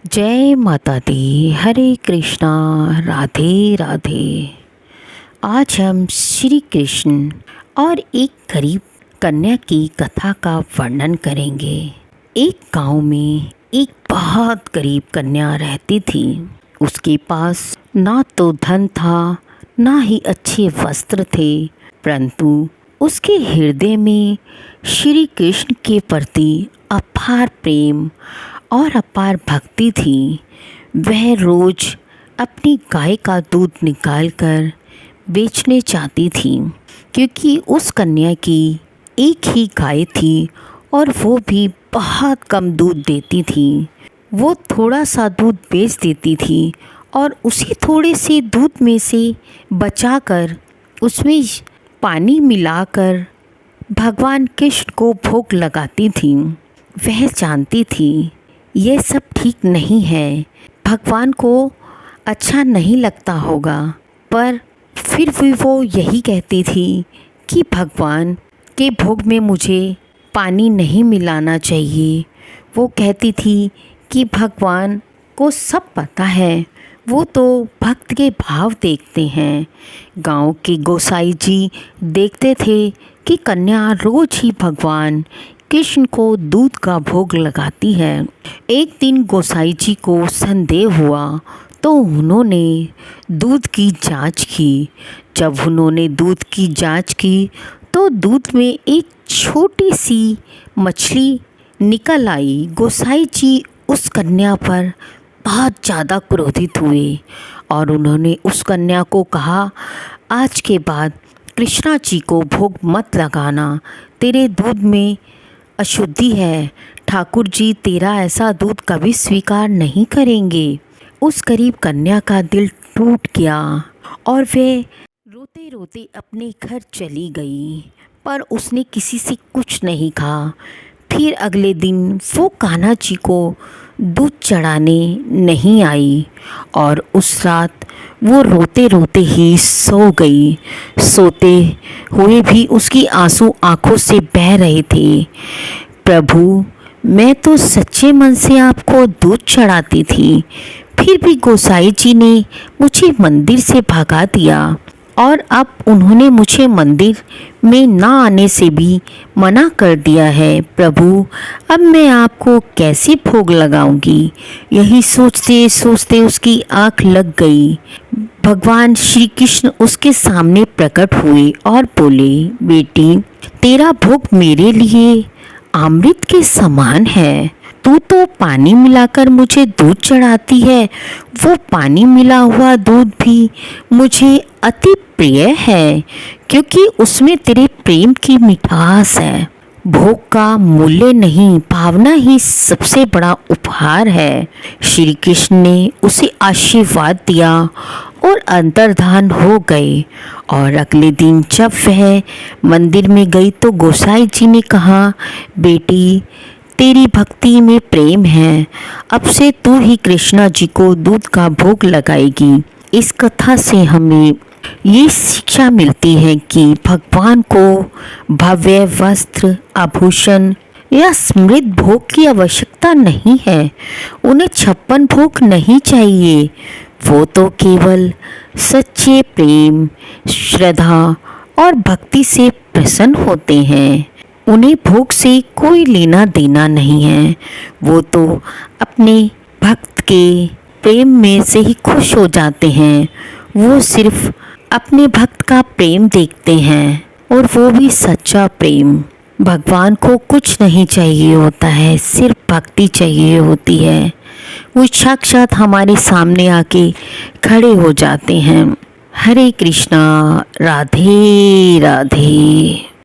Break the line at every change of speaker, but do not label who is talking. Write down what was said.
जय माता दी। हरे कृष्णा, राधे राधे। आज हम श्री कृष्ण और एक गरीब कन्या की कथा का वर्णन करेंगे। एक गांव में एक बहुत गरीब कन्या रहती थी। उसके पास ना तो धन था, ना ही अच्छे वस्त्र थे, परंतु उसके हृदय में श्री कृष्ण के प्रति अपार प्रेम और अपार भक्ति थी। वह रोज अपनी गाय का दूध निकालकर बेचने जाती थी, क्योंकि उस कन्या की एक ही गाय थी और वो भी बहुत कम दूध देती थी। वो थोड़ा सा दूध बेच देती थी और उसी थोड़े से दूध में से बचाकर उसमें पानी मिलाकर भगवान कृष्ण को भोग लगाती थी। वह जानती थी यह सब ठीक नहीं है, भगवान को अच्छा नहीं लगता होगा, पर फिर भी वो यही कहती थी कि भगवान के भोग में मुझे पानी नहीं मिलाना चाहिए। वो कहती थी कि भगवान को सब पता है, वो तो भक्त के भाव देखते हैं। गांव के गोसाई जी देखते थे कि कन्या रोज ही भगवान कृष्ण को दूध का भोग लगाती है। एक दिन गोसाई जी को संदेह हुआ तो उन्होंने दूध की जांच की। जब उन्होंने दूध की जांच की तो दूध में एक छोटी सी मछली निकल आई। गोसाई जी उस कन्या पर बहुत ज़्यादा क्रोधित हुए और उन्होंने उस कन्या को कहा, आज के बाद कृष्णा जी को भोग मत लगाना, तेरे दूध में अशुद्धि है। ठाकुर जी तेरा ऐसा दूध कभी स्वीकार नहीं करेंगे। उस गरीब कन्या का दिल टूट गया और वे रोते रोते अपने घर चली गई, पर उसने किसी से कुछ नहीं कहा। फिर अगले दिन वो कान्हा जी को दूध चढ़ाने नहीं आई और उस रात वो रोते रोते ही सो गई। सोते हुए भी उसकी आंसू आंखों से बह रहे थे। प्रभु, मैं तो सच्चे मन से आपको दूध चढ़ाती थी, फिर भी गोसाई जी ने मुझे मंदिर से भगा दिया और अब उन्होंने मुझे मंदिर में ना आने से भी मना कर दिया है। प्रभु, अब मैं आपको कैसे भोग लगाऊंगी? यही सोचते सोचते उसकी आंख लग गई। भगवान श्री कृष्ण उसके सामने प्रकट हुए और बोले, बेटी, तेरा भोग मेरे लिए अमृत के समान है। तू तो पानी मिलाकर मुझे दूध चढ़ाती है, वो पानी मिला हुआ दूध भी मुझे अति प्रिय है, क्योंकि उसमें तेरे प्रेम की मिठास है। भोग का मूल्य नहीं, भावना ही सबसे बड़ा उपहार है। श्री कृष्ण ने उसे आशीर्वाद दिया और अंतर्धान हो गए। और अगले दिन जब वह मंदिर में गई तो गोसाई जी ने कहा, बेटी, तेरी भक्ति में प्रेम है, अब से तू ही कृष्णा जी को दूध का भोग लगाएगी। इस कथा से हमें ये शिक्षा मिलती है कि भगवान को भव्य वस्त्र, आभूषण या समृद्ध भोग की आवश्यकता नहीं है। उन्हें 56 भोग नहीं चाहिए। वो तो केवल सच्चे प्रेम, श्रद्धा और भक्ति से प्रसन्न होते हैं। उन्हें भोग से कोई लेना देना नहीं है। वो तो अपने भक्त के प्रेम में से ही खुश हो जाते हैं। वो सिर्फ अपने भक्त का प्रेम देखते हैं, और वो भी सच्चा प्रेम। भगवान को कुछ नहीं चाहिए होता है, सिर्फ भक्ति चाहिए होती है। वो साक्षात हमारे सामने आके खड़े हो जाते हैं। हरे कृष्णा, राधे राधे।